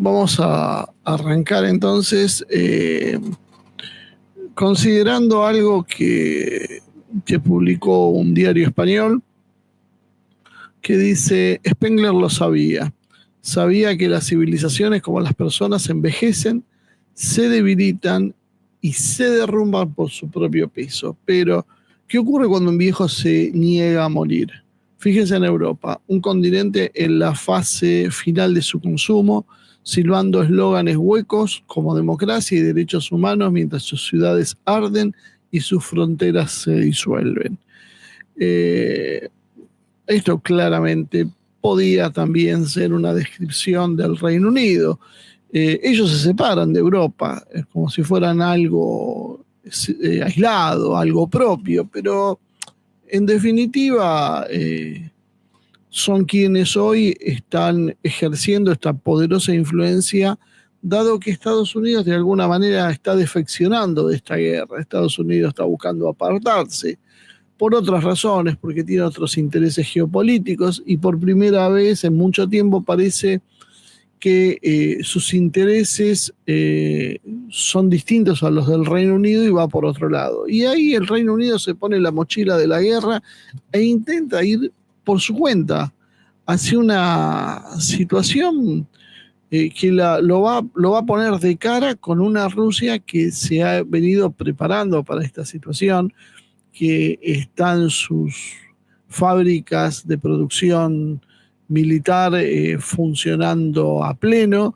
vamos a arrancar entonces considerando algo que publicó un diario español que dice: Spengler lo sabía. Sabía que las civilizaciones, como las personas, envejecen, se debilitan y se derrumban por su propio peso. Pero, ¿qué ocurre cuando un viejo se niega a morir? Fíjense en Europa, un continente en la fase final de su consumo, silbando eslóganes huecos como democracia y derechos humanos mientras sus ciudades arden y sus fronteras se disuelven. Esto claramente podía también ser una descripción del Reino Unido. Ellos se separan de Europa, es como si fueran algo aislado, algo propio, pero en definitiva son quienes hoy están ejerciendo esta poderosa influencia, dado que Estados Unidos de alguna manera está defeccionando de esta guerra. Estados Unidos está buscando apartarse por otras razones, porque tiene otros intereses geopolíticos, y por primera vez en mucho tiempo parece que sus intereses son distintos a los del Reino Unido y va por otro lado. Y ahí el Reino Unido se pone la mochila de la guerra e intenta ir por su cuenta hacia una situación que lo va a poner de cara con una Rusia que se ha venido preparando para esta situación, que están sus fábricas de producción militar funcionando a pleno,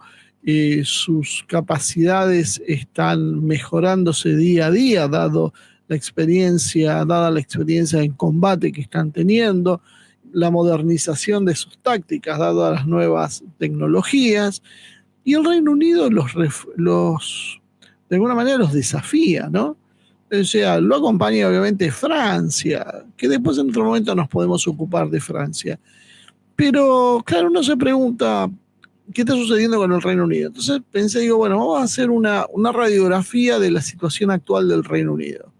sus capacidades están mejorándose día a día, dada la experiencia en combate que están teniendo, la modernización de sus tácticas, dadas las nuevas tecnologías, y el Reino Unido de alguna manera los desafía, ¿no? O sea, lo acompaña obviamente Francia, que después en otro momento nos podemos ocupar de Francia. Pero claro, uno se pregunta, ¿qué está sucediendo con el Reino Unido? Entonces pensé, digo, bueno, vamos a hacer una radiografía de la situación actual del Reino Unido,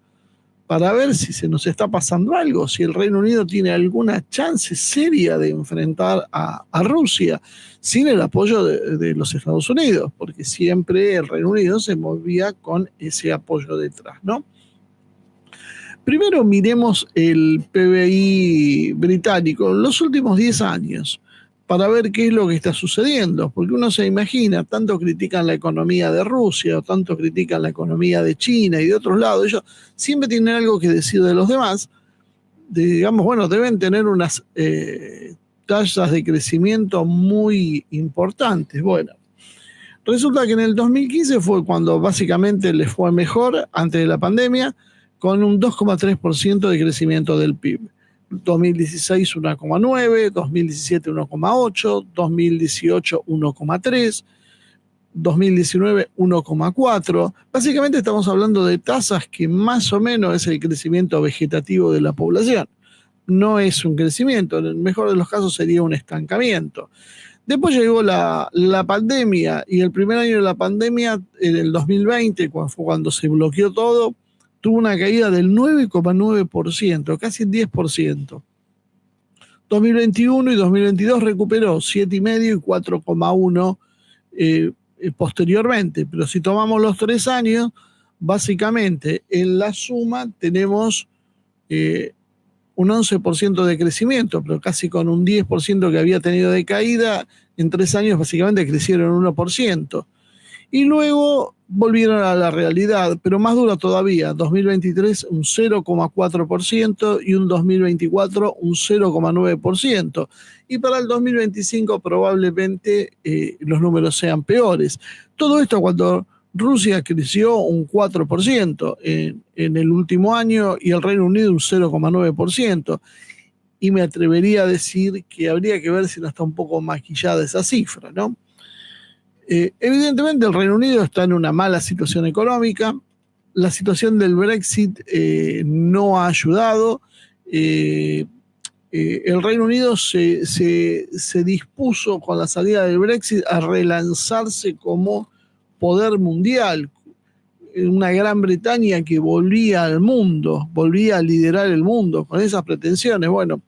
para ver si se nos está pasando algo, si el Reino Unido tiene alguna chance seria de enfrentar a Rusia, sin el apoyo de los Estados Unidos, porque siempre el Reino Unido se movía con ese apoyo detrás, ¿no? Primero miremos el PBI británico en los últimos 10 años para ver qué es lo que está sucediendo, porque uno se imagina, tanto critican la economía de Rusia, o tanto critican la economía de China y de otros lados, ellos siempre tienen algo que decir de los demás, digamos, bueno, deben tener unas tasas de crecimiento muy importantes. Bueno, resulta que en el 2015 fue cuando básicamente les fue mejor, antes de la pandemia, con un 2,3% de crecimiento del PIB. 2016 1,9, 2017 1,8, 2018 1,3, 2019 1,4. Básicamente estamos hablando de tasas que más o menos es el crecimiento vegetativo de la población. No es un crecimiento, en el mejor de los casos sería un estancamiento. Después llegó la pandemia, y el primer año de la pandemia, en el 2020, cuando se bloqueó todo, tuvo una caída del 9,9%, casi el 10%. 2021 y 2022 recuperó 7,5 y 4,1 posteriormente. Pero si tomamos los 3 años, básicamente en la suma tenemos un 11% de crecimiento, pero casi con un 10% que había tenido de caída, en 3 años básicamente crecieron 1%. Y luego volvieron a la realidad, pero más dura todavía. 2023 un 0,4% y un 2024 un 0,9%. Y para el 2025 probablemente los números sean peores. Todo esto cuando Rusia creció un 4% en el último año y el Reino Unido un 0,9%. Y me atrevería a decir que habría que ver si no está un poco maquillada esa cifra, ¿no? Evidentemente el Reino Unido está en una mala situación económica, la situación del Brexit no ha ayudado, el Reino Unido se dispuso con la salida del Brexit a relanzarse como poder mundial, una Gran Bretaña que volvía al mundo, volvía a liderar el mundo con esas pretensiones. Bueno,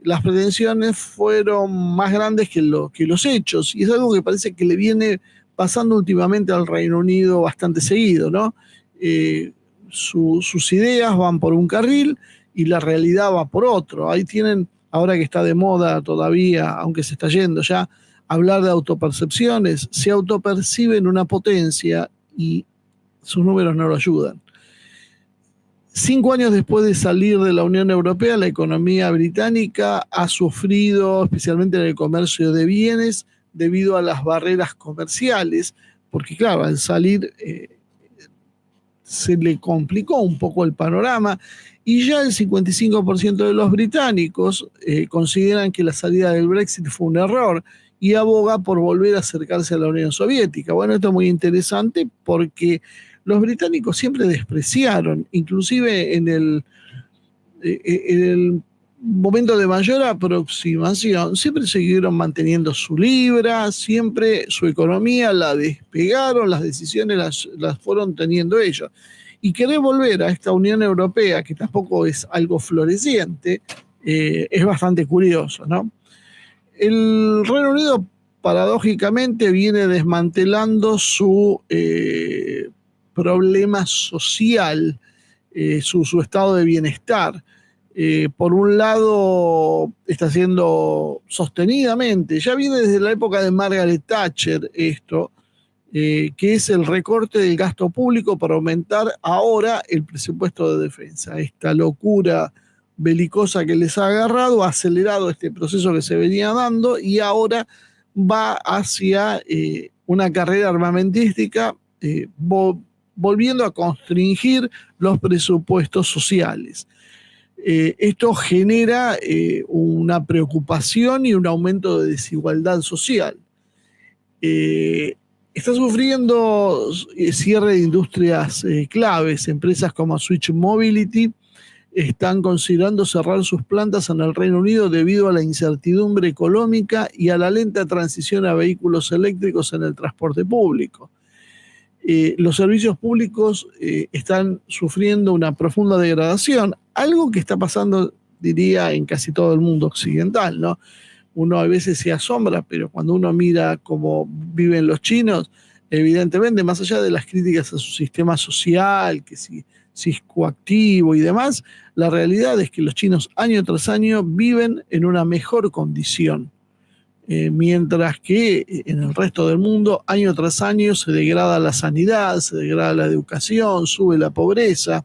las pretensiones fueron más grandes que los hechos, y es algo que parece que le viene pasando últimamente al Reino Unido bastante seguido, ¿no? Sus ideas van por un carril y la realidad va por otro. Ahí tienen, ahora que está de moda todavía, aunque se está yendo ya, hablar de autopercepciones. Se autoperciben una potencia y sus números no lo ayudan. 5 años después de salir de la Unión Europea, la economía británica ha sufrido, especialmente en el comercio de bienes, debido a las barreras comerciales, porque claro, al salir se le complicó un poco el panorama, y ya el 55% de los británicos consideran que la salida del Brexit fue un error y aboga por volver a acercarse a la Unión Soviética. Bueno, esto es muy interesante porque los británicos siempre despreciaron, inclusive en el momento de mayor aproximación, siempre siguieron manteniendo su libra, siempre su economía la despegaron, las decisiones las fueron teniendo ellos. Y querer volver a esta Unión Europea, que tampoco es algo floreciente, es bastante curioso, ¿no? El Reino Unido, paradójicamente, viene desmantelando su problema social, su estado de bienestar. Por un lado, está haciendo sostenidamente, ya viene desde la época de Margaret Thatcher esto, que es el recorte del gasto público para aumentar ahora el presupuesto de defensa. Esta locura belicosa que les ha agarrado ha acelerado este proceso que se venía dando y ahora va hacia una carrera armamentística, volviendo a constringir los presupuestos sociales. Esto genera una preocupación y un aumento de desigualdad social. Está sufriendo cierre de industrias claves. Empresas como Switch Mobility están considerando cerrar sus plantas en el Reino Unido debido a la incertidumbre económica y a la lenta transición a vehículos eléctricos en el transporte público. Los servicios públicos están sufriendo una profunda degradación, algo que está pasando, diría, en casi todo el mundo occidental, ¿no? Uno a veces se asombra, pero cuando uno mira cómo viven los chinos, evidentemente, más allá de las críticas a su sistema social, que si es coactivo y demás, la realidad es que los chinos año tras año viven en una mejor condición, mientras que en el resto del mundo año tras año se degrada la sanidad, se degrada la educación, sube la pobreza.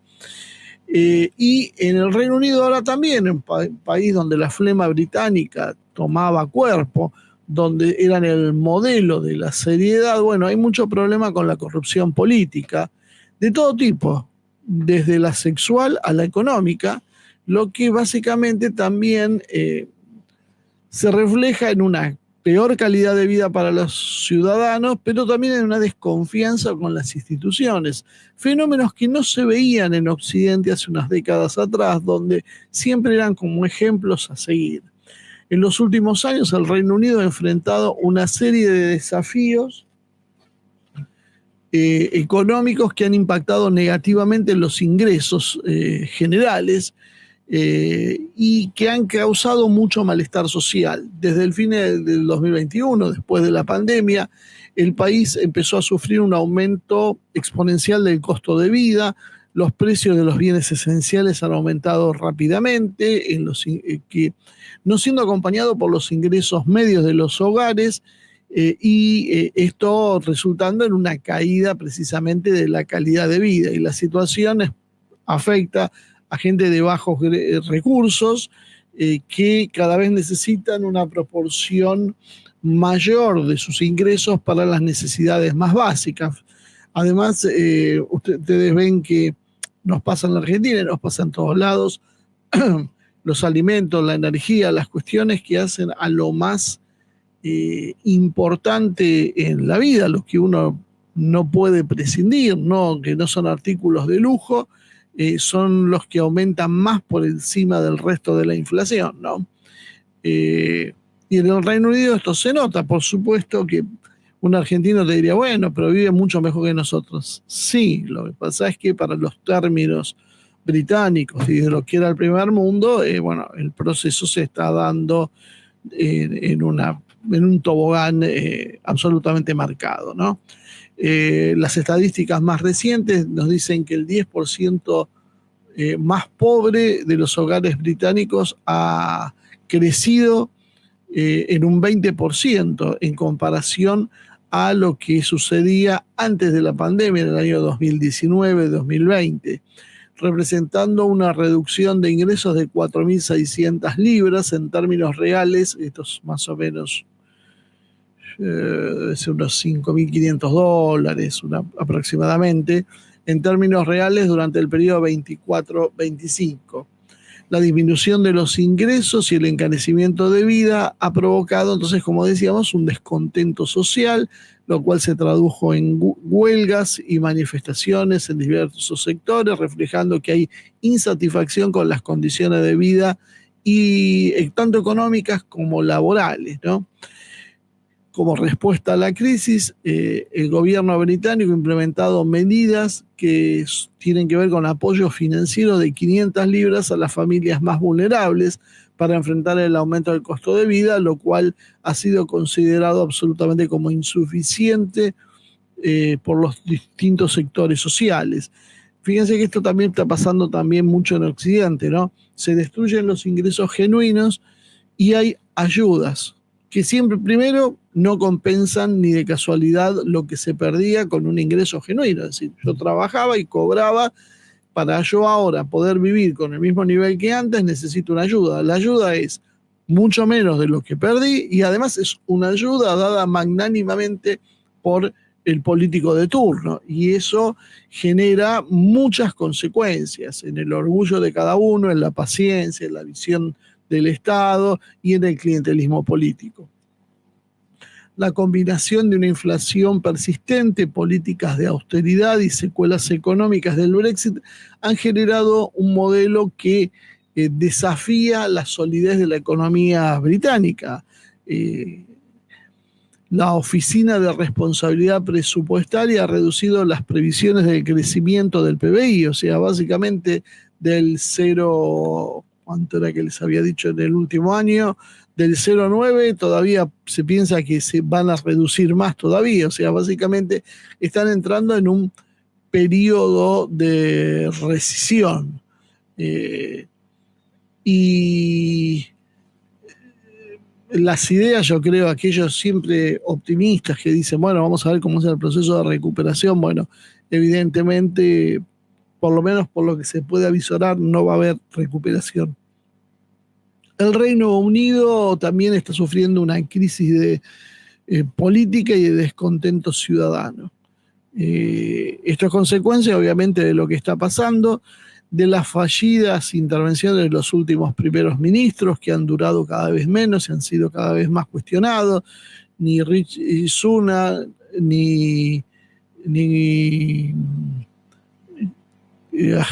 Y en el Reino Unido ahora también, un país donde la flema británica tomaba cuerpo, donde eran el modelo de la seriedad, bueno, hay mucho problema con la corrupción política, de todo tipo, desde la sexual a la económica, lo que básicamente también se refleja en una peor calidad de vida para los ciudadanos, pero también en una desconfianza con las instituciones. Fenómenos que no se veían en Occidente hace unas décadas atrás, donde siempre eran como ejemplos a seguir. En los últimos años, el Reino Unido ha enfrentado una serie de desafíos económicos que han impactado negativamente en los ingresos generales, y que han causado mucho malestar social. Desde el fin del 2021, después de la pandemia, el país empezó a sufrir un aumento exponencial del costo de vida, los precios de los bienes esenciales han aumentado rápidamente, no siendo acompañado por los ingresos medios de los hogares, y esto resultando en una caída precisamente de la calidad de vida, y la situación afecta a gente de bajos recursos que cada vez necesitan una proporción mayor de sus ingresos para las necesidades más básicas. Además, ustedes ven que nos pasa en la Argentina, nos pasa en todos lados, los alimentos, la energía, las cuestiones que hacen a lo más importante en la vida, lo que uno no puede prescindir, ¿no? Que no son artículos de lujo, son los que aumentan más por encima del resto de la inflación, ¿no? Y en el Reino Unido esto se nota, por supuesto que un argentino te diría, bueno, pero vive mucho mejor que nosotros. Sí, lo que pasa es que para los términos británicos y de lo que era el primer mundo, bueno, el proceso se está dando en un tobogán absolutamente marcado, ¿no? Las estadísticas más recientes nos dicen que el 10% más pobre de los hogares británicos ha crecido en un 20% en comparación a lo que sucedía antes de la pandemia, en el año 2019-2020, representando una reducción de ingresos de 4.600 libras en términos reales. Esto es más o menos unos $5.500 aproximadamente, en términos reales durante el periodo 24-25. La disminución de los ingresos y el encarecimiento de vida ha provocado, entonces, como decíamos, un descontento social, lo cual se tradujo en huelgas y manifestaciones en diversos sectores, reflejando que hay insatisfacción con las condiciones de vida, y tanto económicas como laborales, ¿no? Como respuesta a la crisis, el gobierno británico ha implementado medidas que tienen que ver con apoyo financiero de 500 libras a las familias más vulnerables para enfrentar el aumento del costo de vida, lo cual ha sido considerado absolutamente como insuficiente por los distintos sectores sociales. Fíjense que esto también está pasando también mucho en Occidente, ¿no? Se destruyen los ingresos genuinos y hay ayudas que siempre, primero, no compensan ni de casualidad lo que se perdía con un ingreso genuino. Es decir, yo trabajaba y cobraba, para yo ahora poder vivir con el mismo nivel que antes, necesito una ayuda. La ayuda es mucho menos de lo que perdí y además es una ayuda dada magnánimamente por el político de turno, y eso genera muchas consecuencias en el orgullo de cada uno, en la paciencia, en la visión del Estado y en el clientelismo político. La combinación de una inflación persistente, políticas de austeridad y secuelas económicas del Brexit han generado un modelo que desafía la solidez de la economía británica. La Oficina de Responsabilidad Presupuestaria ha reducido las previsiones del crecimiento del PBI, o sea, básicamente del 0, ¿cuánto era que les había dicho en el último año? Del 0,9 todavía se piensa que se van a reducir más todavía, o sea, básicamente están entrando en un periodo de recesión. Y las ideas, yo creo, aquellos siempre optimistas que dicen, bueno, vamos a ver cómo es el proceso de recuperación, bueno, evidentemente, por lo menos por lo que se puede avisorar, no va a haber recuperación. El Reino Unido también está sufriendo una crisis de política y de descontento ciudadano. Esto es consecuencia, obviamente, de lo que está pasando, de las fallidas intervenciones de los últimos primeros ministros, que han durado cada vez menos y han sido cada vez más cuestionados. Ni Rishi Sunak, ni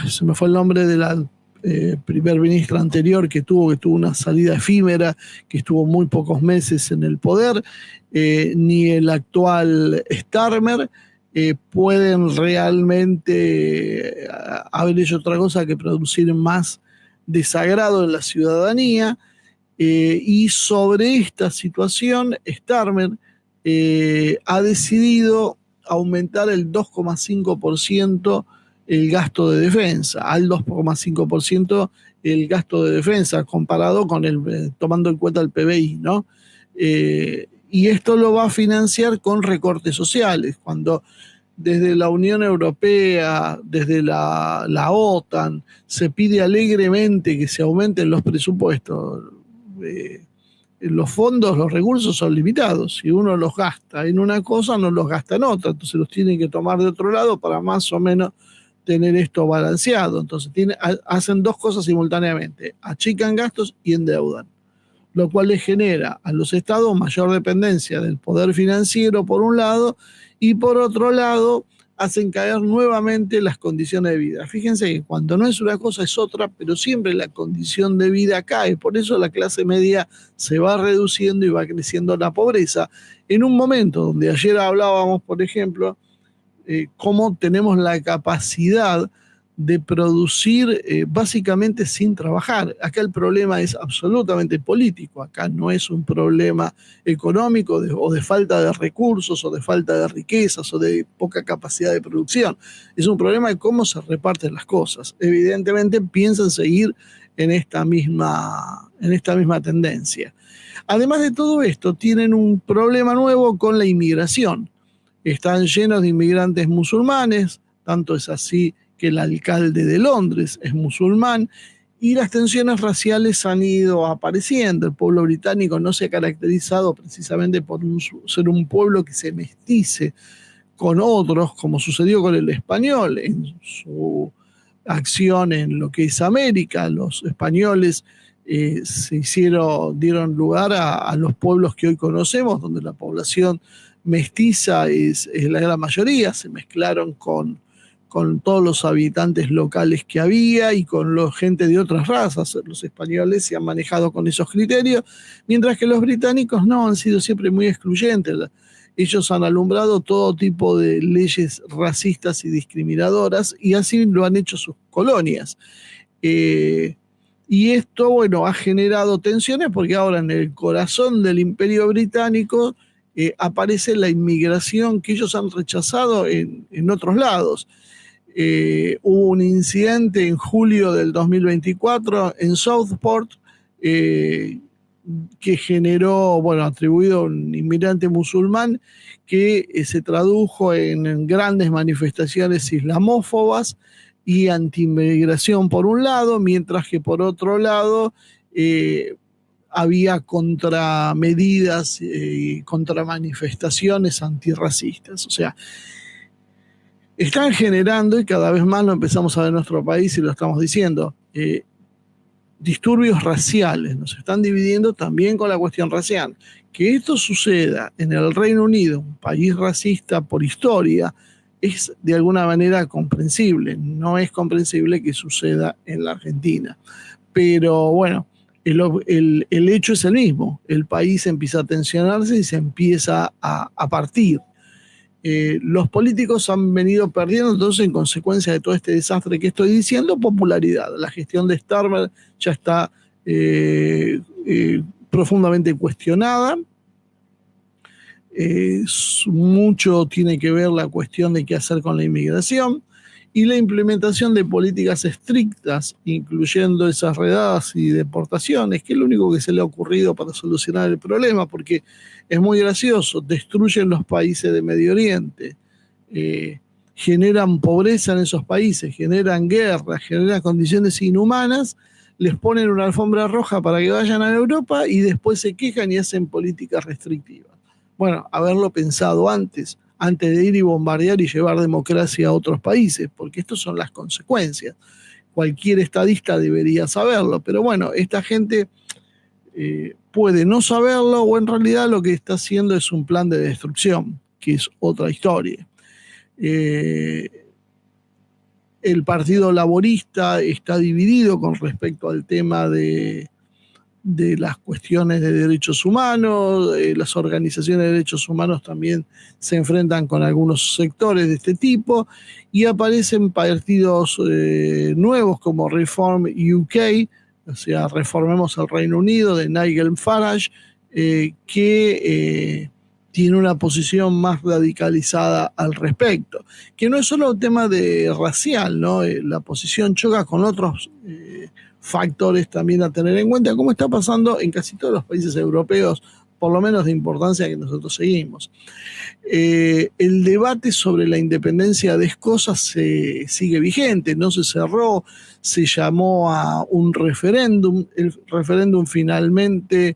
se me fue el nombre de la primer ministra anterior que tuvo una salida efímera, que estuvo muy pocos meses en el poder, ni el actual Starmer pueden realmente haber hecho otra cosa que producir más desagrado en la ciudadanía. Y sobre esta situación, Starmer ha decidido aumentar el 2,5% el gasto de defensa, al 2,5% el gasto de defensa, comparado con tomando en cuenta el PBI, ¿no? Y esto lo va a financiar con recortes sociales, cuando desde la Unión Europea, desde la OTAN, se pide alegremente que se aumenten los presupuestos. Los fondos, los recursos son limitados. Si uno los gasta en una cosa, no los gasta en otra. Entonces los tienen que tomar de otro lado para más o menos tener esto balanceado. Entonces hacen dos cosas simultáneamente: achican gastos y endeudan, lo cual les genera a los estados mayor dependencia del poder financiero por un lado, y por otro lado hacen caer nuevamente las condiciones de vida. Fíjense que cuando no es una cosa es otra, pero siempre la condición de vida cae. Por eso la clase media se va reduciendo y va creciendo la pobreza. En un momento donde ayer hablábamos, por ejemplo, cómo tenemos la capacidad de producir básicamente sin trabajar. Acá el problema es absolutamente político, acá no es un problema económico o de falta de recursos o de falta de riquezas o de poca capacidad de producción. Es un problema de cómo se reparten las cosas. Evidentemente piensan seguir en esta misma tendencia. Además de todo esto, tienen un problema nuevo con la inmigración. Están llenos de inmigrantes musulmanes, tanto es así que el alcalde de Londres es musulmán, y las tensiones raciales han ido apareciendo. El pueblo británico no se ha caracterizado precisamente por ser un pueblo que se mestice con otros, como sucedió con el español en su acción en lo que es América. Los españoles dieron lugar a los pueblos que hoy conocemos, donde la población mestiza es la gran mayoría, se mezclaron con todos los habitantes locales que había y con la gente de otras razas. Los españoles se han manejado con esos criterios, mientras que los británicos no, han sido siempre muy excluyentes. Ellos han alumbrado todo tipo de leyes racistas y discriminadoras, y así lo han hecho sus colonias. Y esto, bueno, ha generado tensiones porque ahora en el corazón del Imperio Británico aparece la inmigración que ellos han rechazado en otros lados. Hubo un incidente en julio del 2024 en Southport que generó, bueno, atribuido a un inmigrante musulmán, que se tradujo en grandes manifestaciones islamófobas y anti-inmigración por un lado, mientras que por otro lado había contramedidas y contramanifestaciones antirracistas. O sea, están generando, y cada vez más lo empezamos a ver en nuestro país y lo estamos diciendo, disturbios raciales, nos están dividiendo también con la cuestión racial. Que esto suceda en el Reino Unido, un país racista por historia, es de alguna manera comprensible. No es comprensible que suceda en la Argentina. Pero bueno, el hecho es el mismo. El país empieza a tensionarse y se empieza a partir. Los políticos han venido perdiendo, entonces, en consecuencia de todo este desastre que estoy diciendo, popularidad. La gestión de Starmer ya está profundamente cuestionada. Mucho tiene que ver la cuestión de qué hacer con la inmigración y la implementación de políticas estrictas, incluyendo esas redadas y deportaciones, que es lo único que se le ha ocurrido para solucionar el problema, porque es muy gracioso, destruyen los países de Medio Oriente, generan pobreza en esos países, generan guerras, generan condiciones inhumanas, les ponen una alfombra roja para que vayan a Europa y después se quejan y hacen políticas restrictivas. Bueno, haberlo pensado antes de ir y bombardear y llevar democracia a otros países, porque estas son las consecuencias. Cualquier estadista debería saberlo, pero bueno, esta gente puede no saberlo, o en realidad lo que está haciendo es un plan de destrucción, que es otra historia. El Partido Laborista está dividido con respecto al tema de las cuestiones de derechos humanos. Las organizaciones de derechos humanos también se enfrentan con algunos sectores de este tipo, y aparecen partidos nuevos como Reform UK, o sea, Reformemos el Reino Unido, de Nigel Farage, que tiene una posición más radicalizada al respecto, que no es solo un tema de racial, ¿no? La posición choca con otros factores también a tener en cuenta, como está pasando en casi todos los países europeos, por lo menos de importancia que nosotros seguimos. El debate sobre la independencia de Escocia sigue vigente, no se cerró, se llamó a un referéndum. El referéndum finalmente,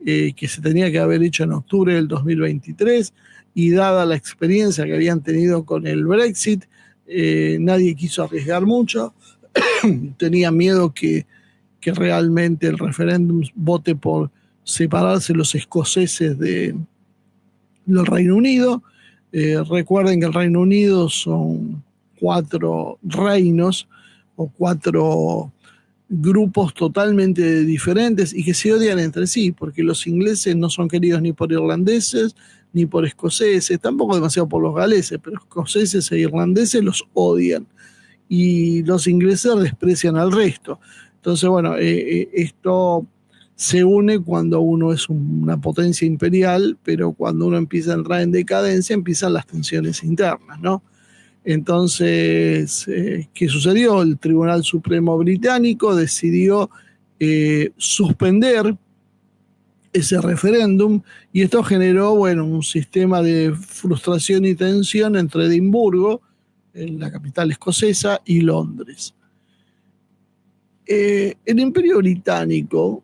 que se tenía que haber hecho en octubre del 2023, y dada la experiencia que habían tenido con el Brexit, nadie quiso arriesgar mucho. Tenía miedo que realmente el referéndum vote por separarse los escoceses del Reino Unido. Recuerden que el Reino Unido son 4 reinos o 4 grupos totalmente diferentes y que se odian entre sí, porque los ingleses no son queridos ni por irlandeses ni por escoceses, tampoco demasiado por los galeses, pero escoceses e irlandeses los odian. y los ingleses desprecian al resto. Entonces, bueno, esto se une cuando uno es una potencia imperial, pero cuando uno empieza a entrar en decadencia, empiezan las tensiones internas, ¿no? Entonces, ¿qué sucedió? El Tribunal Supremo Británico decidió suspender ese referéndum y esto generó, bueno, un sistema de frustración y tensión entre Edimburgo, en la capital escocesa, y Londres. El Imperio Británico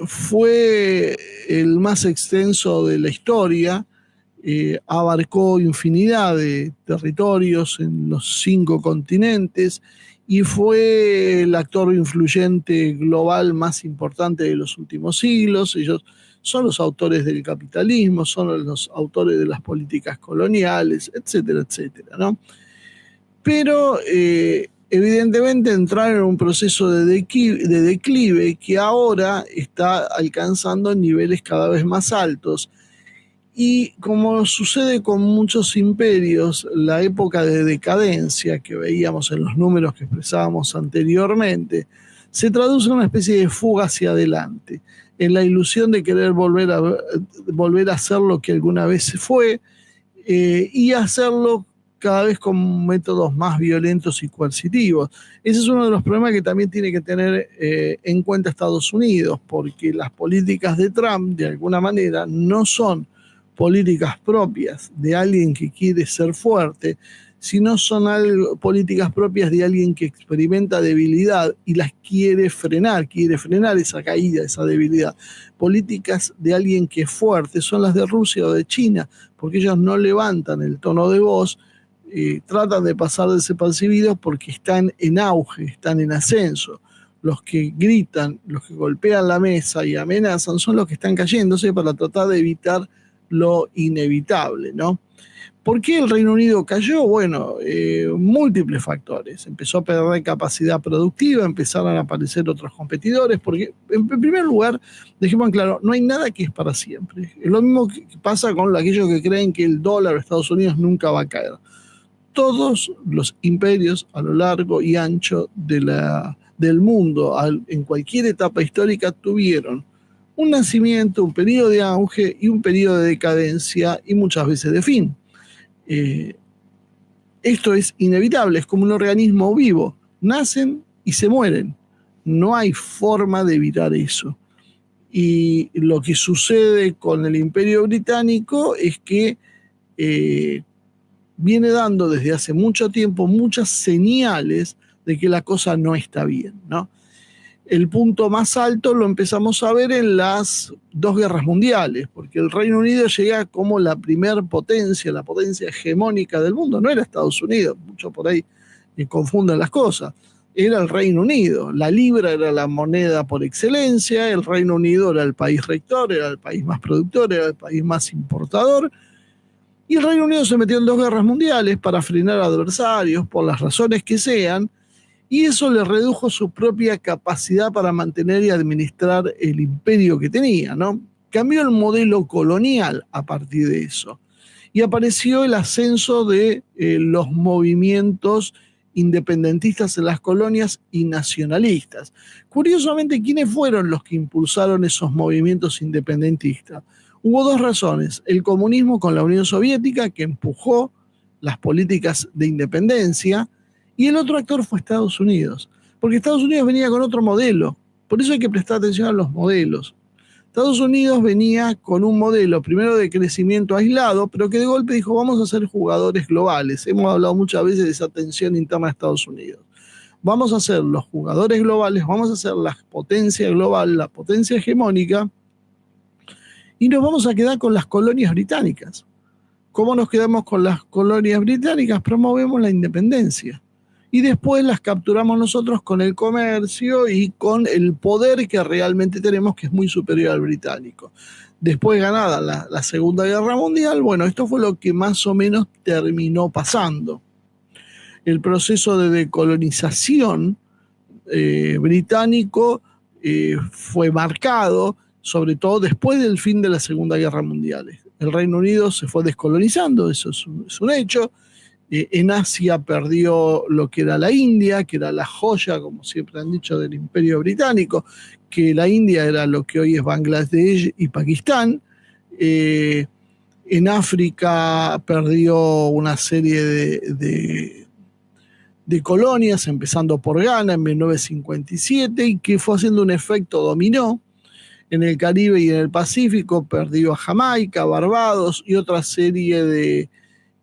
fue el más extenso de la historia, abarcó infinidad de territorios en los 5 continentes y fue el actor influyente global más importante de los últimos siglos. Ellos son los autores del capitalismo, son los autores de las políticas coloniales, etcétera, etcétera, ¿no? Pero evidentemente entraron en un proceso de declive que ahora está alcanzando niveles cada vez más altos. Y como sucede con muchos imperios, la época de decadencia que veíamos en los números que expresábamos anteriormente, se traduce en una especie de fuga hacia adelante, en la ilusión de querer volver a hacer lo que alguna vez se fue y hacerlo cada vez con métodos más violentos y coercitivos. Ese es uno de los problemas que también tiene que tener en cuenta Estados Unidos, porque las políticas de Trump, de alguna manera, no son políticas propias de alguien que quiere ser fuerte, sino son políticas propias de alguien que experimenta debilidad y las quiere frenar esa caída, esa debilidad. Políticas de alguien que es fuerte son las de Rusia o de China, porque ellos no levantan el tono de voz, tratan de pasar desapercibidos porque están en auge, están en ascenso. Los que gritan, los que golpean la mesa y amenazan son los que están cayéndose para tratar de evitar lo inevitable, ¿no? ¿Por qué el Reino Unido cayó? Bueno, múltiples factores. Empezó a perder capacidad productiva, empezaron a aparecer otros competidores, porque en primer lugar, dejemos claro, no hay nada que es para siempre. Es lo mismo que pasa con aquellos que creen que el dólar de Estados Unidos nunca va a caer. Todos los imperios a lo largo y ancho del mundo, en cualquier etapa histórica, tuvieron un nacimiento, un periodo de auge y un periodo de decadencia y muchas veces de fin. Esto es inevitable, es como un organismo vivo. Nacen y se mueren. No hay forma de evitar eso. Y lo que sucede con el Imperio Británico es que viene dando desde hace mucho tiempo muchas señales de que la cosa no está bien, ¿no? El punto más alto lo empezamos a ver en las 2 guerras mundiales, porque el Reino Unido llega como la primer potencia, la potencia hegemónica del mundo. No era Estados Unidos, muchos por ahí confunden las cosas. Era el Reino Unido. La libra era la moneda por excelencia, el Reino Unido era el país rector, era el país más productor, era el país más importador. Y el Reino Unido se metió en 2 guerras mundiales para frenar adversarios, por las razones que sean, y eso le redujo su propia capacidad para mantener y administrar el imperio que tenía, ¿no? Cambió el modelo colonial a partir de eso. Y apareció el ascenso de los movimientos independentistas en las colonias y nacionalistas. Curiosamente, ¿quiénes fueron los que impulsaron esos movimientos independentistas? Hubo 2 razones. El comunismo con la Unión Soviética, que empujó las políticas de independencia, y el otro actor fue Estados Unidos, porque Estados Unidos venía con otro modelo. Por eso hay que prestar atención a los modelos. Estados Unidos venía con un modelo, primero de crecimiento aislado, pero que de golpe dijo, vamos a ser jugadores globales. Hemos hablado muchas veces de esa tensión interna de Estados Unidos. Vamos a ser los jugadores globales, vamos a ser la potencia global, la potencia hegemónica, y nos vamos a quedar con las colonias británicas. ¿Cómo nos quedamos con las colonias británicas? Promovemos la independencia. Y después las capturamos nosotros con el comercio y con el poder que realmente tenemos, que es muy superior al británico. Después ganada la Segunda Guerra Mundial, bueno, esto fue lo que más o menos terminó pasando. El proceso de decolonización británico fue marcado, sobre todo después del fin de la Segunda Guerra Mundial. El Reino Unido se fue descolonizando, eso es un hecho. En Asia perdió lo que era la India, que era la joya, como siempre han dicho, del Imperio Británico, que la India era lo que hoy es Bangladesh y Pakistán. En África perdió una serie de colonias, empezando por Ghana en 1957, y que fue haciendo un efecto dominó. En el Caribe y en el Pacífico perdió a Jamaica, Barbados y otra serie de,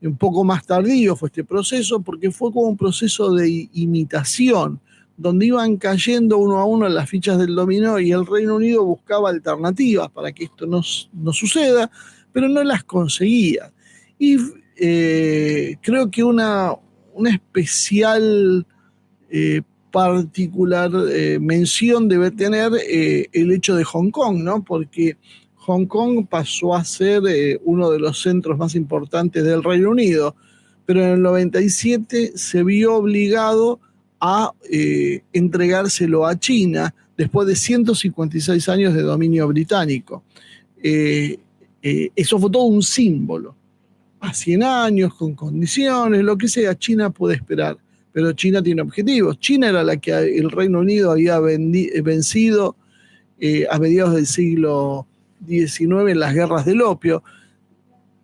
un poco más tardío fue este proceso, porque fue como un proceso de imitación, donde iban cayendo uno a uno las fichas del dominó y el Reino Unido buscaba alternativas para que esto no suceda, pero no las conseguía. Y creo que una especial particular mención debe tener el hecho de Hong Kong, ¿no? Porque Hong Kong pasó a ser uno de los centros más importantes del Reino Unido, pero en el 97 se vio obligado a entregárselo a China después de 156 años de dominio británico. Eso fue todo un símbolo. A 100 años, con condiciones, lo que sea, China puede esperar. Pero China tiene objetivos. China era la que el Reino Unido había vencido a mediados del siglo XIX en las guerras del opio.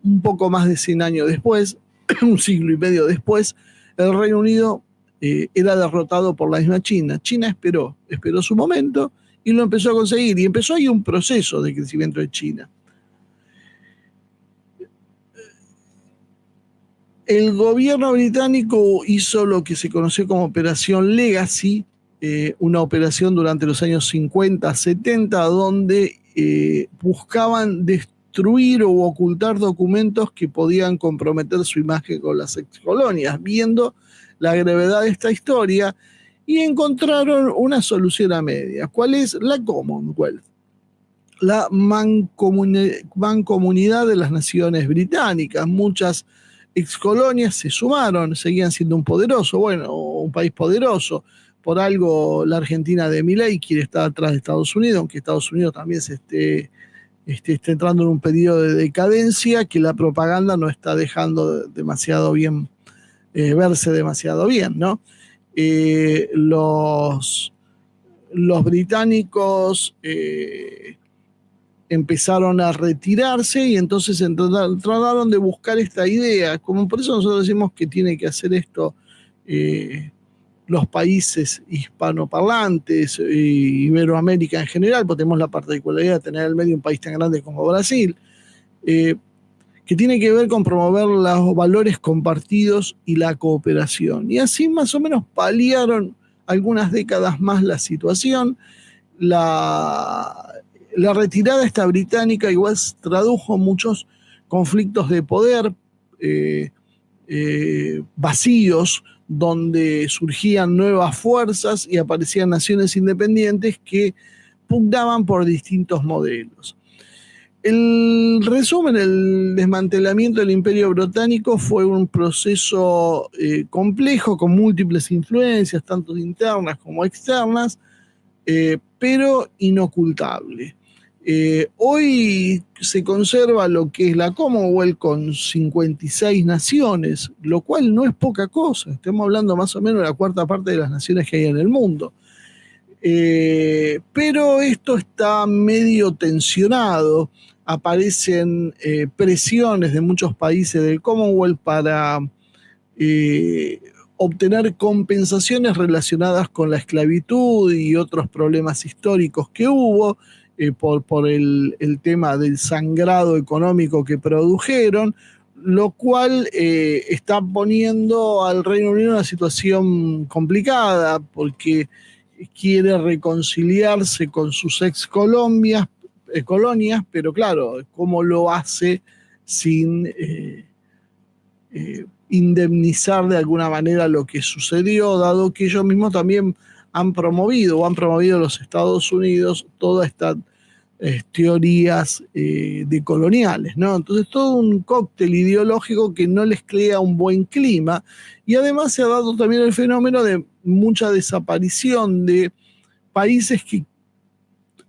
Un poco más de 100 años después, un siglo y medio después, el Reino Unido era derrotado por la misma China. China esperó su momento y lo empezó a conseguir. Y empezó ahí un proceso de crecimiento de China. El gobierno británico hizo lo que se conoció como Operación Legacy, una operación durante los años 50, 70, donde buscaban destruir o ocultar documentos que podían comprometer su imagen con las excolonias, viendo la gravedad de esta historia, y encontraron una solución a media. ¿Cuál es? La Commonwealth, la mancomunidad de las naciones británicas. Muchas excolonias se sumaron, seguían siendo un país poderoso. Por algo la Argentina de Milei quiere estar atrás de Estados Unidos, aunque Estados Unidos también se esté entrando en un periodo de decadencia que la propaganda no está dejando demasiado bien, verse demasiado bien, ¿no? Los británicos empezaron a retirarse y entonces trataron de buscar esta idea. Como por eso nosotros decimos que tiene que hacer esto los países hispanoparlantes, Iberoamérica en general, porque tenemos la particularidad de tener en el medio un país tan grande como Brasil, que tiene que ver con promover los valores compartidos y la cooperación. Y así más o menos paliaron algunas décadas más la situación. La retirada esta británica igual tradujo muchos conflictos de poder, vacíos, donde surgían nuevas fuerzas y aparecían naciones independientes que pugnaban por distintos modelos. El resumen, el desmantelamiento del Imperio Británico fue un proceso complejo, con múltiples influencias, tanto internas como externas, pero inocultable. Hoy se conserva lo que es la Commonwealth con 56 naciones, lo cual no es poca cosa. Estamos hablando más o menos de la cuarta parte de las naciones que hay en el mundo. Pero esto está medio tensionado. Aparecen presiones de muchos países del Commonwealth para obtener compensaciones relacionadas con la esclavitud y otros problemas históricos que hubo, por el tema del sangrado económico que produjeron, lo cual está poniendo al Reino Unido en una situación complicada, porque quiere reconciliarse con sus colonias, pero claro, ¿cómo lo hace sin indemnizar de alguna manera lo que sucedió, dado que ellos mismos también han promovido los Estados Unidos todas estas teorías decoloniales, ¿no? Entonces todo un cóctel ideológico que no les crea un buen clima, y además se ha dado también el fenómeno de mucha desaparición de países que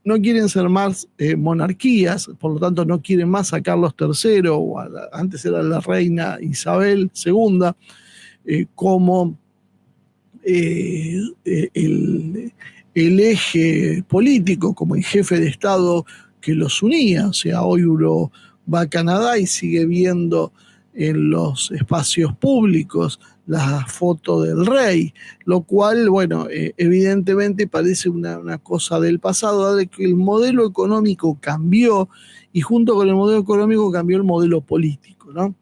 no quieren ser más monarquías, por lo tanto no quieren más a Carlos III, o antes era la reina Isabel II, como el eje político, como el jefe de Estado que los unía. O sea, hoy uno va a Canadá y sigue viendo en los espacios públicos la foto del rey, lo cual, bueno, evidentemente parece una cosa del pasado, dado que el modelo económico cambió y junto con el modelo económico cambió el modelo político, ¿no?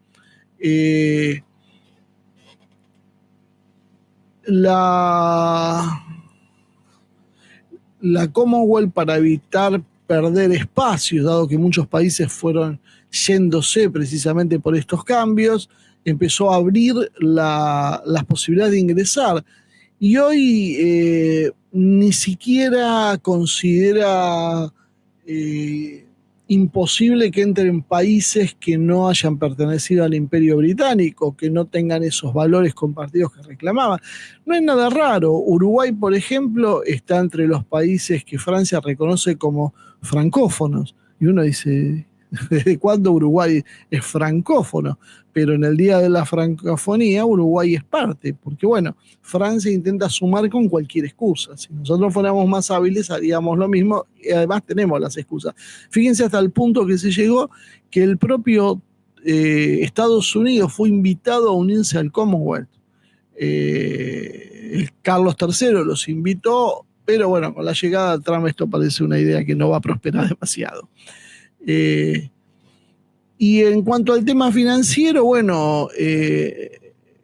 La Commonwealth, para evitar perder espacios, dado que muchos países fueron yéndose precisamente por estos cambios, empezó a abrir las posibilidades de ingresar. Y hoy ni siquiera considera imposible que entren países que no hayan pertenecido al Imperio Británico, que no tengan esos valores compartidos que reclamaban. No es nada raro. Uruguay, por ejemplo, está entre los países que Francia reconoce como francófonos. Y uno dice, ¿desde cuándo Uruguay es francófono? Pero en el Día de la Francofonía Uruguay es parte, porque bueno, Francia intenta sumar con cualquier excusa. Si nosotros fuéramos más hábiles haríamos lo mismo y además tenemos las excusas. Fíjense hasta el punto que se llegó que el propio Estados Unidos fue invitado a unirse al Commonwealth. Carlos III los invitó, pero bueno, con la llegada de Trump esto parece una idea que no va a prosperar demasiado. Y en cuanto al tema financiero, bueno,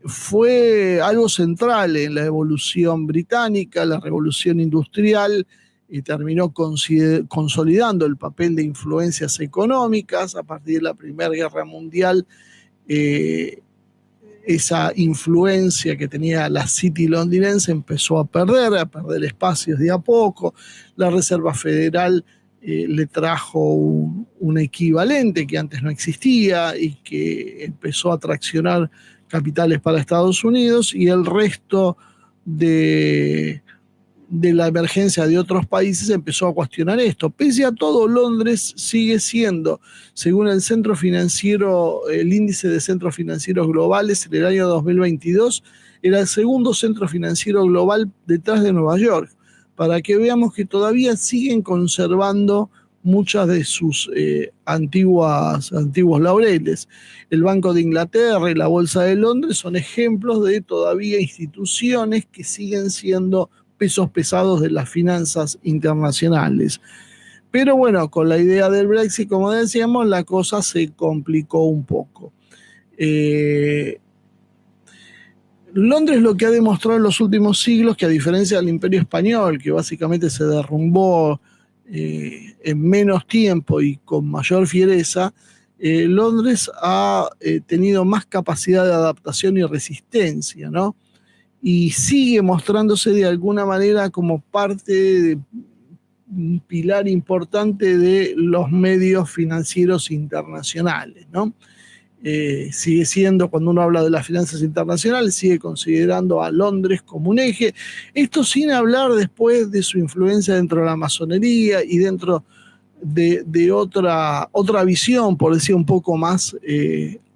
fue algo central en la evolución británica, la revolución industrial, y terminó consolidando el papel de influencias económicas. A partir de la Primera Guerra Mundial, esa influencia que tenía la City londinense empezó a perder espacios de a poco. La Reserva Federal le trajo un equivalente que antes no existía y que empezó a traccionar capitales para Estados Unidos, y el resto de la emergencia de otros países empezó a cuestionar esto. Pese a todo, Londres sigue siendo, según el centro financiero, el índice de centros financieros globales en el año 2022, era el segundo centro financiero global detrás de Nueva York, para que veamos que todavía siguen conservando muchas de sus antiguos laureles. El Banco de Inglaterra y la Bolsa de Londres son ejemplos de todavía instituciones que siguen siendo pesos pesados de las finanzas internacionales. Pero bueno, con la idea del Brexit, como decíamos, la cosa se complicó un poco. Londres lo que ha demostrado en los últimos siglos, que a diferencia del Imperio Español, que básicamente se derrumbó en menos tiempo y con mayor fiereza, Londres ha tenido más capacidad de adaptación y resistencia, ¿no? Y sigue mostrándose de alguna manera como parte de un pilar importante de los medios financieros internacionales, ¿no? Sigue siendo, cuando uno habla de las finanzas internacionales, sigue considerando a Londres como un eje. Esto sin hablar después de su influencia dentro de la masonería y dentro de otra visión, por decir un poco más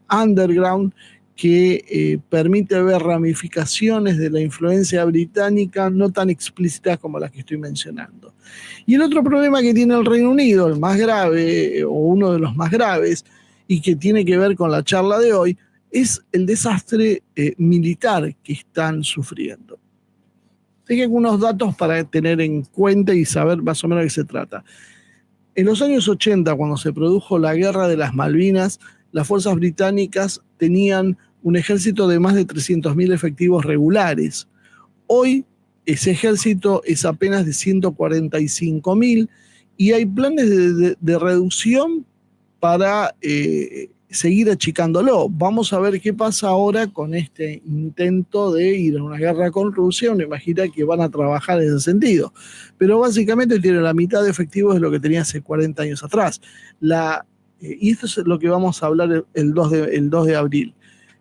underground, que permite ver ramificaciones de la influencia británica no tan explícitas como las que estoy mencionando. Y el otro problema que tiene el Reino Unido, el más grave, o uno de los más graves, y que tiene que ver con la charla de hoy, es el desastre militar que están sufriendo. Tengo algunos datos para tener en cuenta y saber más o menos de qué se trata. En los años 80, cuando se produjo la Guerra de las Malvinas, las fuerzas británicas tenían un ejército de más de 300.000 efectivos regulares. Hoy ese ejército es apenas de 145.000 y hay planes de reducción para seguir achicándolo. Vamos a ver qué pasa ahora con este intento de ir a una guerra con Rusia. Uno imagina que van a trabajar en ese sentido. Pero básicamente tiene la mitad de efectivos de lo que tenía hace 40 años atrás. Y esto es lo que vamos a hablar el 2 de abril.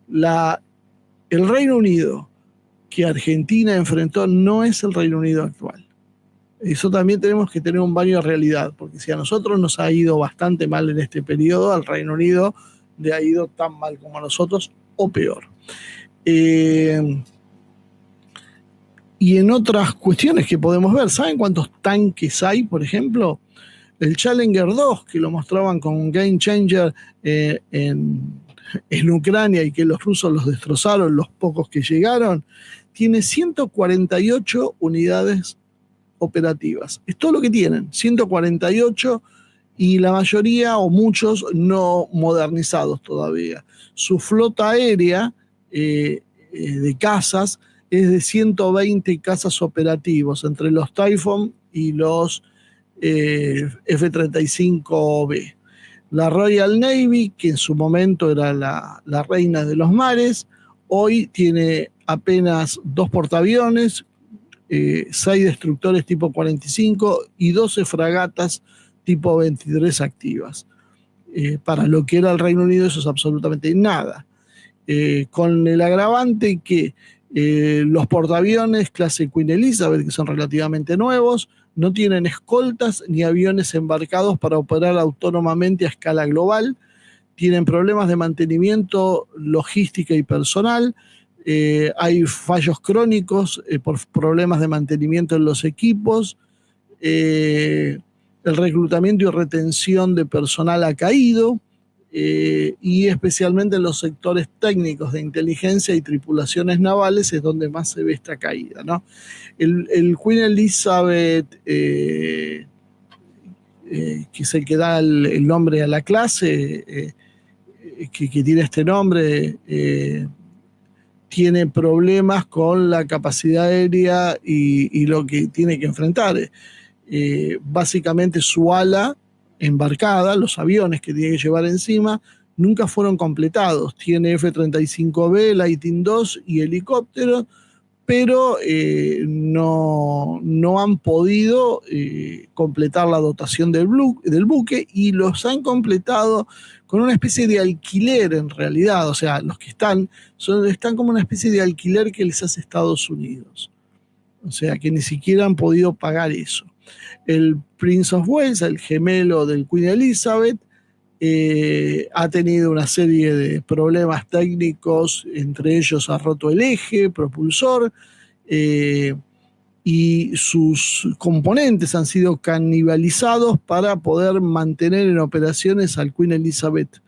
El Reino Unido que Argentina enfrentó no es el Reino Unido actual. Eso también tenemos que tener un baño de realidad, porque si a nosotros nos ha ido bastante mal en este periodo, al Reino Unido le ha ido tan mal como a nosotros o peor. Y en otras cuestiones que podemos ver, ¿saben cuántos tanques hay, por ejemplo? El Challenger 2, que lo mostraban con Game Changer en Ucrania y que los rusos los destrozaron, los pocos que llegaron, tiene 148 unidades operativas. Es todo lo que tienen, 148, y la mayoría o muchos no modernizados todavía. Su flota aérea de cazas es de 120 cazas operativos, entre los Typhoon y los F-35B. La Royal Navy, que en su momento era la reina de los mares, hoy tiene apenas 2 portaaviones, 6 destructores tipo 45 y 12 fragatas tipo 23 activas. Para lo que era el Reino Unido eso es absolutamente nada. Con el agravante que los portaaviones clase Queen Elizabeth, que son relativamente nuevos, no tienen escoltas ni aviones embarcados para operar autónomamente a escala global, tienen problemas de mantenimiento, logística y personal, hay fallos crónicos por problemas de mantenimiento en los equipos, el reclutamiento y retención de personal ha caído, y especialmente en los sectores técnicos de inteligencia y tripulaciones navales es donde más se ve esta caída, ¿no? El Queen Elizabeth, que es el que da el nombre a la clase, que tiene este nombre, tiene problemas con la capacidad aérea y lo que tiene que enfrentar. Básicamente su ala embarcada, los aviones que tiene que llevar encima, nunca fueron completados. Tiene F-35B, Lightning II y helicópteros, pero no han podido completar la dotación del buque, y los han completado con una especie de alquiler en realidad. O sea, los que están como una especie de alquiler que les hace Estados Unidos. O sea, que ni siquiera han podido pagar eso. El Prince of Wales, el gemelo del Queen Elizabeth, ha tenido una serie de problemas técnicos, entre ellos ha roto el eje propulsor, y sus componentes han sido canibalizados para poder mantener en operaciones al Queen Elizabeth.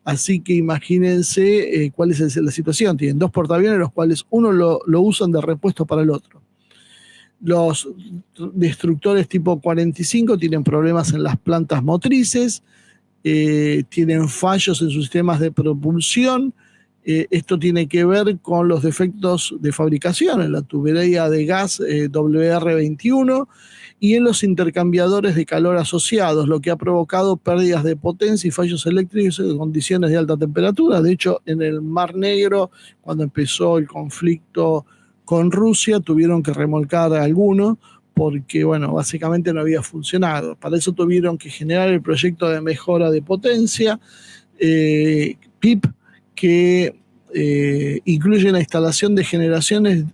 Así que imagínense cuál es la situación. Tienen 2 portaaviones, los cuales uno lo usan de repuesto para el otro. Los destructores tipo 45 tienen problemas en las plantas motrices, tienen fallos en sus sistemas de propulsión. Esto tiene que ver con los defectos de fabricación en la tubería de gas WR21 y en los intercambiadores de calor asociados, lo que ha provocado pérdidas de potencia y fallos eléctricos en condiciones de alta temperatura. De hecho, en el Mar Negro, cuando empezó el conflicto con Rusia, tuvieron que remolcar a algunos porque, bueno, básicamente no había funcionado. Para eso tuvieron que generar el proyecto de mejora de potencia, PIP, que incluye la instalación de generadores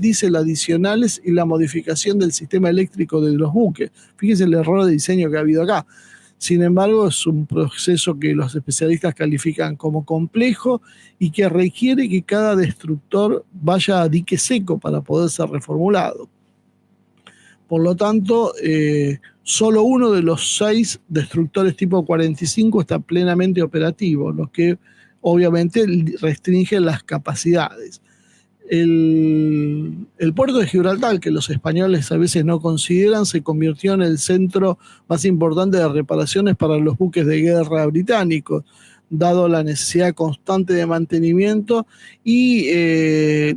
diésel adicionales y la modificación del sistema eléctrico de los buques. Fíjense el error de diseño que ha habido acá. Sin embargo, es un proceso que los especialistas califican como complejo y que requiere que cada destructor vaya a dique seco para poder ser reformulado. Por lo tanto, solo uno de los 6 destructores tipo 45 está plenamente operativo, lo que obviamente restringe las capacidades. El puerto de Gibraltar, que los españoles a veces no consideran, se convirtió en el centro más importante de reparaciones para los buques de guerra británicos, dado la necesidad constante de mantenimiento y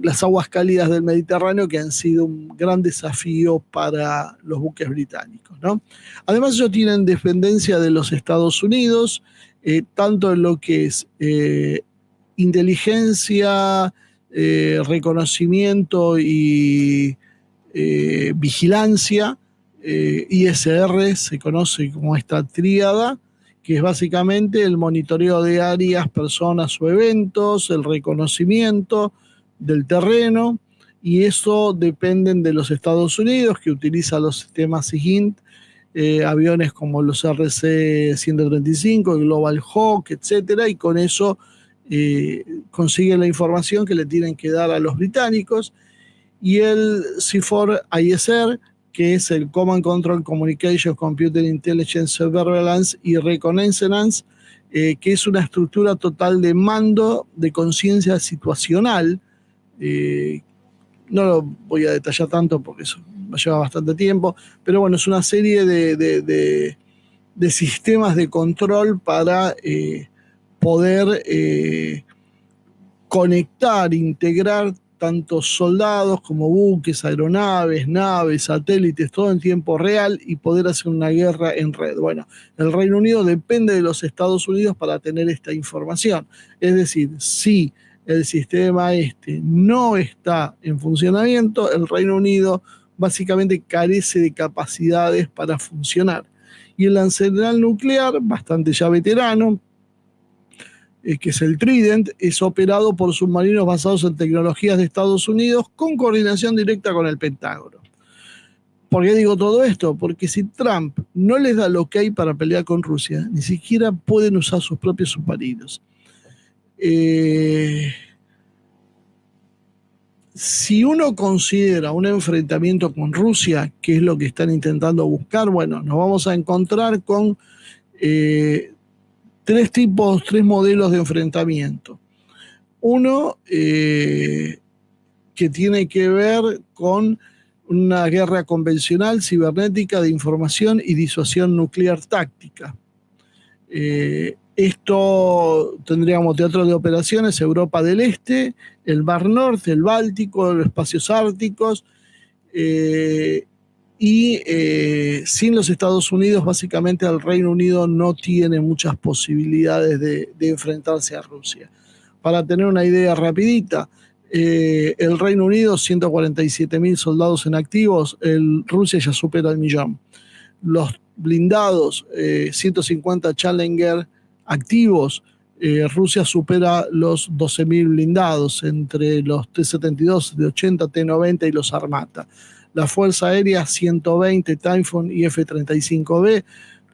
las aguas cálidas del Mediterráneo, que han sido un gran desafío para los buques británicos, ¿no? Además, ellos tienen dependencia de los Estados Unidos, tanto en lo que es inteligencia, reconocimiento y vigilancia. ISR se conoce como esta tríada, que es básicamente el monitoreo de áreas, personas o eventos, el reconocimiento del terreno, y eso dependen de los Estados Unidos, que utiliza los sistemas SIGINT, aviones como los RC-135, el Global Hawk, etcétera, y con eso consigue la información que le tienen que dar a los británicos, y el C4ISR, que es el Command Control Communication Computer Intelligence Surveillance y Reconnaissance, que es una estructura total de mando de conciencia situacional. No lo voy a detallar tanto porque eso me lleva bastante tiempo, pero bueno, es una serie de sistemas de control para poder conectar, integrar tanto soldados como buques, aeronaves, naves, satélites, todo en tiempo real y poder hacer una guerra en red. Bueno, el Reino Unido depende de los Estados Unidos para tener esta información. Es decir, si el sistema no está en funcionamiento, el Reino Unido básicamente carece de capacidades para funcionar. Y el arsenal nuclear, bastante ya veterano, que es el Trident, es operado por submarinos basados en tecnologías de Estados Unidos con coordinación directa con el Pentágono. ¿Por qué digo todo esto? Porque si Trump no les da el ok para pelear con Rusia, ni siquiera pueden usar sus propios submarinos. Si uno considera un enfrentamiento con Rusia, que es lo que están intentando buscar, bueno, nos vamos a encontrar con tres modelos de enfrentamiento. Uno que tiene que ver con una guerra convencional, cibernética, de información y disuasión nuclear táctica. Esto tendríamos teatro de operaciones, Europa del Este, el Mar Norte, el Báltico, los espacios árticos, y sin los Estados Unidos, básicamente el Reino Unido no tiene muchas posibilidades de enfrentarse a Rusia. Para tener una idea rapidita, el Reino Unido, 147.000 soldados en activos, Rusia ya supera el 1.000.000. Los blindados, 150 Challenger activos, Rusia supera los 12.000 blindados entre los T-72, T-80, T-90 y los Armata. La Fuerza Aérea, 120 Typhoon y F-35B.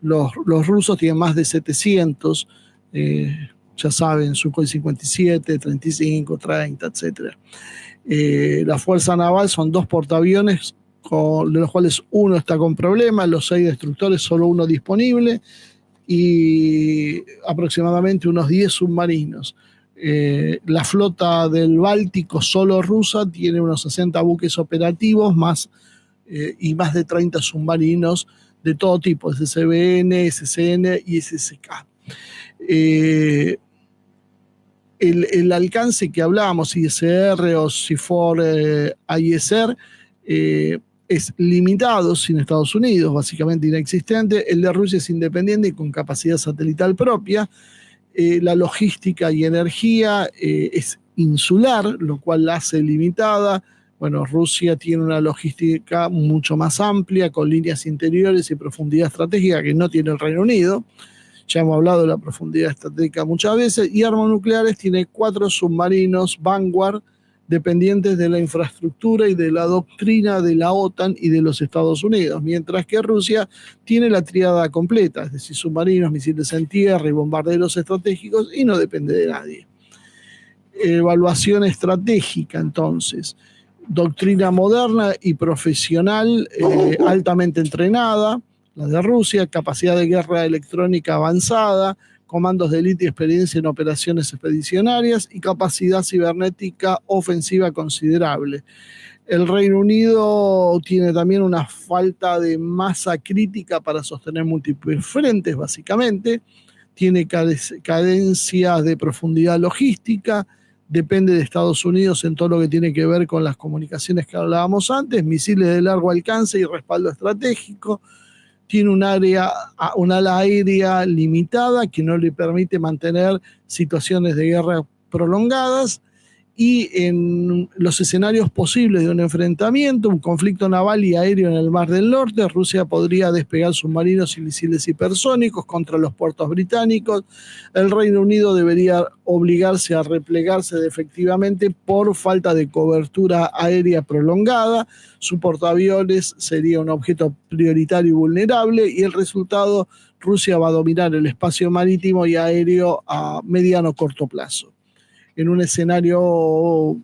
Los rusos tienen más de 700, ya saben, Sukhoi 57, 35, 30, etc. La Fuerza Naval son 2 portaaviones, de los cuales uno está con problemas, los 6 destructores, solo uno disponible, y aproximadamente unos 10 submarinos. La flota del Báltico solo rusa tiene unos 60 buques operativos y más de 30 submarinos de todo tipo, SSBN, SSN y SSK. El alcance que hablábamos, ISR o C4ISR, es limitado sin Estados Unidos, básicamente inexistente. El de Rusia es independiente y con capacidad satelital propia. La logística y energía es insular, lo cual la hace limitada. Bueno, Rusia tiene una logística mucho más amplia, con líneas interiores y profundidad estratégica que no tiene el Reino Unido. Ya hemos hablado de la profundidad estratégica muchas veces. Y armas nucleares tiene 4 submarinos Vanguard, dependientes de la infraestructura y de la doctrina de la OTAN y de los Estados Unidos, mientras que Rusia tiene la tríada completa, es decir, submarinos, misiles en tierra y bombarderos estratégicos, y no depende de nadie. Evaluación estratégica, entonces, doctrina moderna y profesional, altamente entrenada, la de Rusia, capacidad de guerra electrónica avanzada, comandos de élite y experiencia en operaciones expedicionarias y capacidad cibernética ofensiva considerable. El Reino Unido tiene también una falta de masa crítica para sostener múltiples frentes, básicamente. Tiene carencias de profundidad logística, depende de Estados Unidos en todo lo que tiene que ver con las comunicaciones que hablábamos antes, misiles de largo alcance y respaldo estratégico. Tiene un ala aérea limitada que no le permite mantener situaciones de guerra prolongadas, y en los escenarios posibles de un enfrentamiento, un conflicto naval y aéreo en el Mar del Norte, Rusia podría despegar submarinos y misiles hipersónicos contra los puertos británicos. El Reino Unido debería obligarse a replegarse efectivamente por falta de cobertura aérea prolongada. Su portaaviones sería un objeto prioritario y vulnerable, y el resultado, Rusia va a dominar el espacio marítimo y aéreo a mediano corto plazo. en un escenario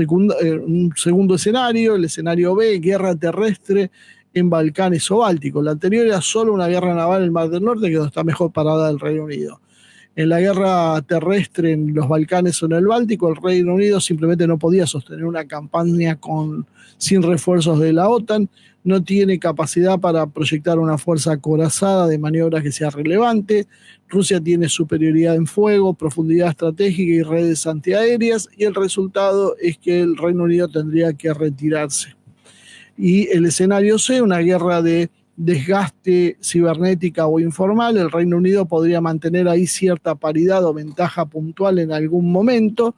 un segundo escenario, el escenario B, guerra terrestre en Balcanes o Báltico. La anterior era solo una guerra naval en el Mar del Norte, que está mejor parada del Reino Unido. En la guerra terrestre en los Balcanes o en el Báltico, el Reino Unido simplemente no podía sostener una campaña sin refuerzos de la OTAN, no tiene capacidad para proyectar una fuerza acorazada de maniobras que sea relevante. Rusia tiene superioridad en fuego, profundidad estratégica y redes antiaéreas, y el resultado es que el Reino Unido tendría que retirarse. Y el escenario C, una guerra de desgaste cibernética o informal, el Reino Unido podría mantener ahí cierta paridad o ventaja puntual en algún momento,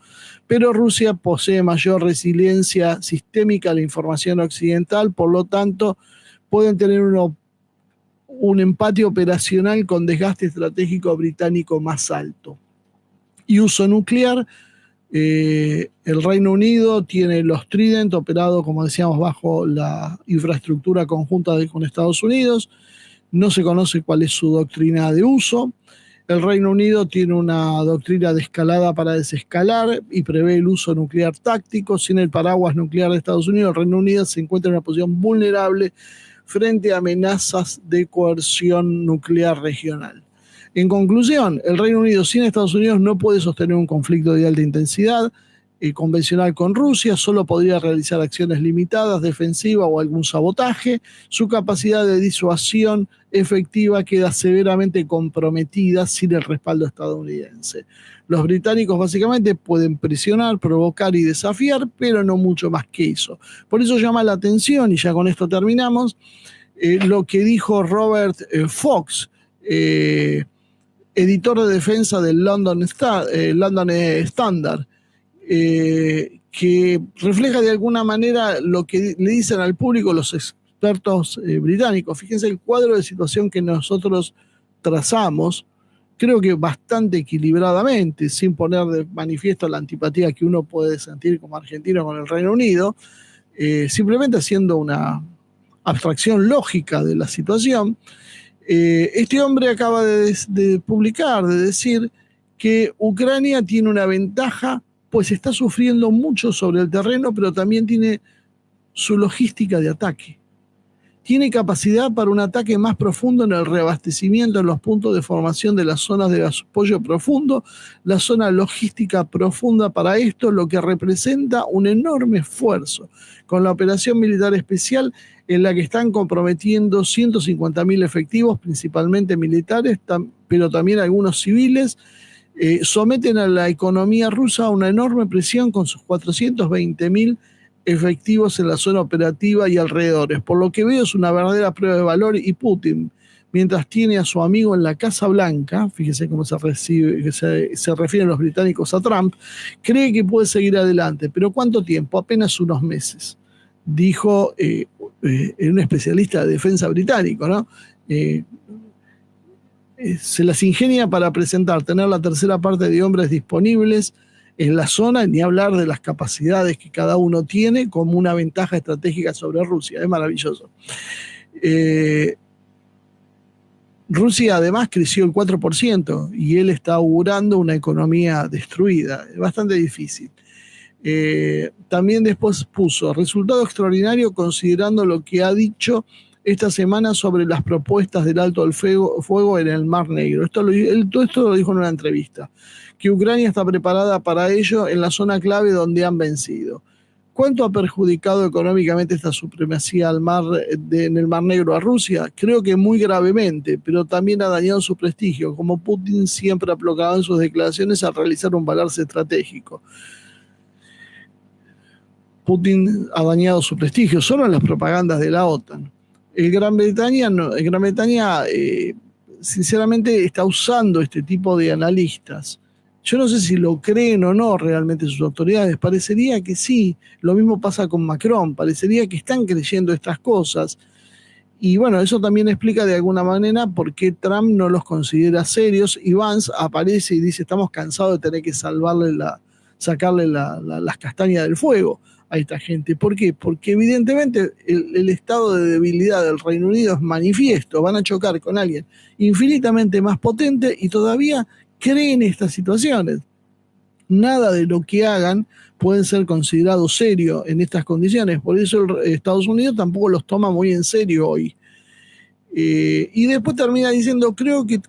pero Rusia posee mayor resiliencia sistémica a la información occidental, por lo tanto pueden tener un empate operacional con desgaste estratégico británico más alto. Y uso nuclear, el Reino Unido tiene los Trident operados, como decíamos, bajo la infraestructura conjunta con Estados Unidos. No se conoce cuál es su doctrina de uso. El Reino Unido tiene una doctrina de escalada para desescalar y prevé el uso nuclear táctico. Sin el paraguas nuclear de Estados Unidos, el Reino Unido se encuentra en una posición vulnerable frente a amenazas de coerción nuclear regional. En conclusión, el Reino Unido sin Estados Unidos no puede sostener un conflicto de alta intensidad convencional con Rusia, solo podría realizar acciones limitadas, defensivas o algún sabotaje. Su capacidad de disuasión efectiva queda severamente comprometida sin el respaldo estadounidense. Los británicos básicamente pueden presionar, provocar y desafiar, pero no mucho más que eso. Por eso llama la atención, y ya con esto terminamos, lo que dijo Robert Fox, editor de defensa del London Standard, que refleja de alguna manera lo que le dicen al público los expertos británicos. Fíjense el cuadro de situación que nosotros trazamos, creo que bastante equilibradamente, sin poner de manifiesto la antipatía que uno puede sentir como argentino con el Reino Unido, simplemente haciendo una abstracción lógica de la situación. Este hombre acaba de publicar, de decir que Ucrania tiene una ventaja, pues está sufriendo mucho sobre el terreno, pero también tiene su logística de ataque. Tiene capacidad para un ataque más profundo en el reabastecimiento en los puntos de formación de las zonas de apoyo profundo, la zona logística profunda para esto, lo que representa un enorme esfuerzo con la operación militar especial en la que están comprometiendo 150.000 efectivos, principalmente militares, pero también algunos civiles. Someten a la economía rusa a una enorme presión con sus 420.000 efectivos en la zona operativa y alrededores. Por lo que veo es una verdadera prueba de valor, y Putin, mientras tiene a su amigo en la Casa Blanca, fíjese cómo se refieren los británicos a Trump, cree que puede seguir adelante. ¿Pero cuánto tiempo? Apenas unos meses, dijo un especialista de defensa británico, ¿no? Se las ingenia para tener la tercera parte de hombres disponibles en la zona, ni hablar de las capacidades que cada uno tiene como una ventaja estratégica sobre Rusia. Es maravilloso. Rusia además creció el 4% y él está augurando una economía destruida. Es bastante difícil. También después puso resultado extraordinario considerando lo que ha dicho esta semana sobre las propuestas del alto al fuego en el Mar Negro. Todo esto lo dijo en una entrevista, que Ucrania está preparada para ello en la zona clave donde han vencido. ¿Cuánto ha perjudicado económicamente esta supremacía en el Mar Negro a Rusia? Creo que muy gravemente, pero también ha dañado su prestigio, como Putin siempre ha proclamado en sus declaraciones al realizar un balance estratégico. Putin ha dañado su prestigio solo en las propagandas de la OTAN. Gran Bretaña sinceramente está usando este tipo de analistas. Yo no sé si lo creen o no realmente sus autoridades, parecería que sí. Lo mismo pasa con Macron, parecería que están creyendo estas cosas. Y bueno, eso también explica de alguna manera por qué Trump no los considera serios, y Vance aparece y dice: estamos cansados de tener que sacarle las castañas del fuego a esta gente. ¿Por qué? Porque evidentemente el estado de debilidad del Reino Unido es manifiesto. Van a chocar con alguien infinitamente más potente y todavía creen estas situaciones. Nada de lo que hagan puede ser considerado serio en estas condiciones. Por eso Estados Unidos tampoco los toma muy en serio hoy. Y después termina diciendo, creo que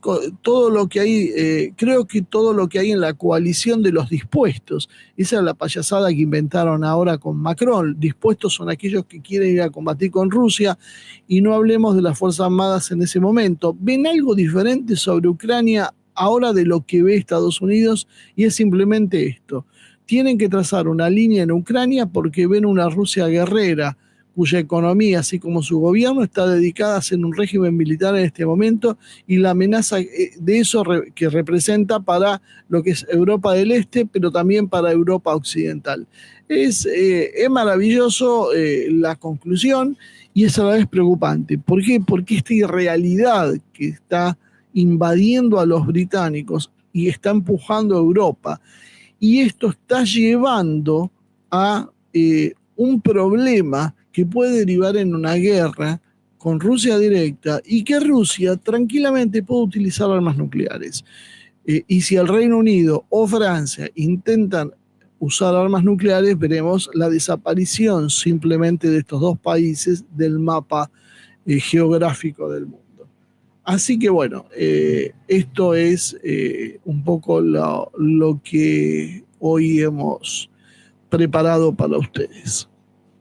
todo lo que hay en la coalición de los dispuestos, esa es la payasada que inventaron ahora con Macron, dispuestos son aquellos que quieren ir a combatir con Rusia, y no hablemos de las Fuerzas Armadas en ese momento. ¿Ven algo diferente sobre Ucrania ahora de lo que ve Estados Unidos? Y es simplemente esto: tienen que trazar una línea en Ucrania porque ven una Rusia guerrera, cuya economía, así como su gobierno, está dedicada a ser un régimen militar en este momento, y la amenaza de eso que representa para lo que es Europa del Este, pero también para Europa Occidental. Es maravilloso la conclusión, y es a la vez preocupante. ¿Por qué? Porque esta irrealidad que está invadiendo a los británicos y está empujando a Europa, y esto está llevando a un problema que puede derivar en una guerra con Rusia directa, y que Rusia tranquilamente puede utilizar armas nucleares. Y si el Reino Unido o Francia intentan usar armas nucleares, veremos la desaparición simplemente de estos dos países del mapa geográfico del mundo. Así que bueno, esto es un poco lo que hoy hemos preparado para ustedes.